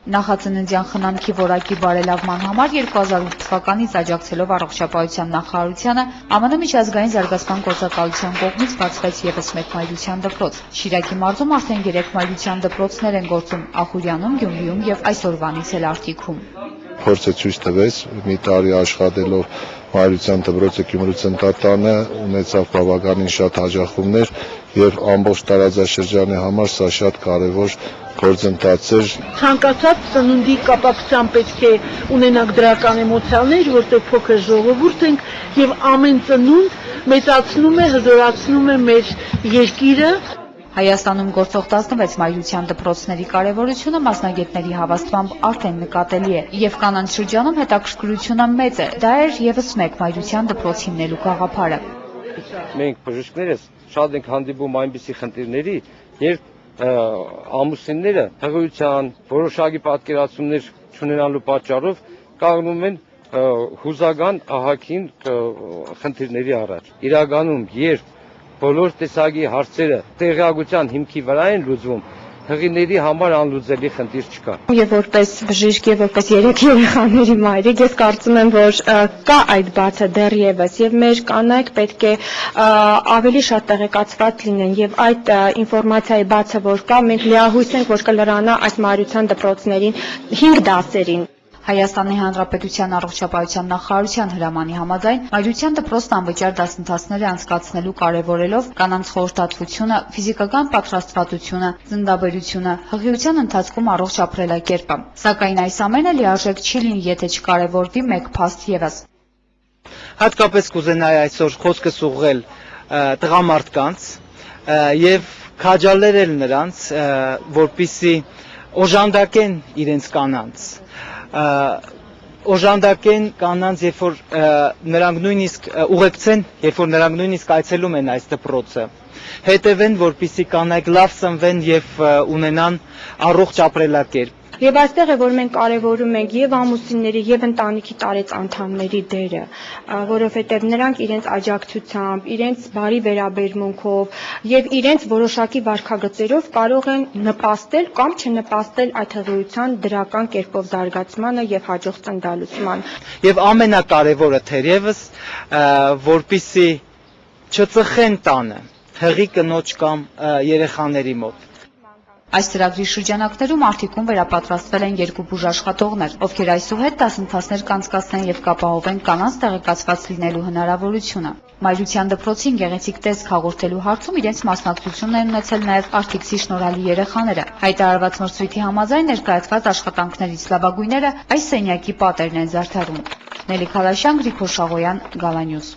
Նախածննդյան խնամքի որակի բարելավման համար 2008 թվականից աջակցելով առողջապահության նախարարությանը ԱՄՆ միջազգային զարգացման գործակալության կողմից բացվեց ևս մեկ մայրության դպրոց։ Շիրակի մարզում արդեն 3 մայրության դպրոցներ են գործում Ախուրյանում, Գյումրիում եւ այսօրվանից էլ Արտիքում։ Փորձը ցույց տվեց մի տարի աշխատելով մայրության դպրոցը Գյումրու Ծնտատանը ունեցավ բավականին շատ հաջողություններ եւ ամբողջ տարածաշրջանի համար սա շատ կարեւոր գործընթաց էր։ Ցանկացած ծնունդի կապակցությամբ պետք է ունենանք դրական էմոցիաներ, որտեղ փոքր ժողովուրդ ենք եւ ամեն ծնունդ մեծացնում է, հզորացնում է մեր երկիրը։ Հայաստանում գործող 16 մայրության դպրոցների կարևորությունը մասնագետների հավաստմամբ արդեն նկատելի է եւ կանանց շրջանում հետաքրքրությունը մեծ է։ Դա էր եւս մեկ մայրության դպրոց հիմնելու գաղափարը։ Մենք բժիշկներս շատ ենք հանդիպում այնպիսի խնդիրների, երբ ամուսինները հղիության, որոշակի պատկերացումներ չունենալու պատճառով կանգնում են հուզական ահագին խնդիրների առաջ։ Իրականում երբ բոլոր տեսակի հարցերը տեղյակության հիմքի վրա են լուծվում, հղիների համար անլուծելի խնդիր չկա։ Եվ որպես բժիշկ եւ որպես 3 երեխաների մայրիկ ես կարծում եմ, որ կա այդ բացը դեռևս եւ մեր կանայք պետք է ավելի շատ տեղեկացված լինեն եւ այդ ինֆորմացիայի բացը որ կա, մենք լիահույս ենք, որ կլրանա այս մայրության դպրոցներին 5 դասերին։ Հայաստանի Հանրապետության առողջապահության նախարարության հրամանի համաձայն մայրության դպրոցն անվճար դասընթացներ է անցկացնելու կարևորելով կանանց խորհրդատվությունը, ֆիզիկական պատրաստվածությունը, ծննդաբերությունը, հղիության ընթացքում առողջ ապրելակերպը։ Սակայն այս ամենը լիարժեք չի լինի, եթե չկարևորվի մեկ փաստ եւս։ Հատկապես կուզենայի այսօր խոսքս ուղղել տղամարդկանց եւ քաջալերել նրանց, որպիսի օժանդակեն իրենց կանանց։ Օժանդակեն կանանց, երբ որ նրանք նույնիսկ ուղեկցեն, երբ որ նրանք նույնիսկ այցելում են այս դպրոցը, հետևեն, որպիսի կանայք լավ սնվեն եւ ունենան առողջ ապրելակերպ։ Եվ այստեղ է, որ մենք կարևորում ենք եւ ամուսինների եւ ընտանիքի տարեց անդամների դերը, որովհետեւ նրանք իրենց աջակցությամբ, իրենց բարի վերաբերմունքով եւ իրենց որոշակի վարքագծերով կարող են նպաստել կամ չնպաստել այդ հղիության դրական կերպով զարգացմանը եւ հաջող ծննդալուծման։ Եվ ամենակարևորը թերևս, որպիսի չծխեն տանը հղի կնոջ կամ երեխաների մոտ։ Այս ծրագրի շրջանակներում Արտիքում վերապատրաստվել են 2 բուժաշխատողներ, ովքեր այսուհետ դասընթացներ կանցկացնեն եւ կապահովեն կանանց տեղեկացված լինելու հնարավորությունը։ Մայրության դպրոցին գեղեցիկ տեսք հաղորդելու հարցում իրենց մասնակցությունն են ունեցել նաեւ արտիքցի շնորհալի երեխաները։ Հայտարարված մրցույթի համաձայն ներկայացված աշխատանքներից լավագույնները այս սենյակի պատերն են զարդարում։ Նելի Քալաշյան, Գրիգոր Շաղոյան, Գալանյուզ։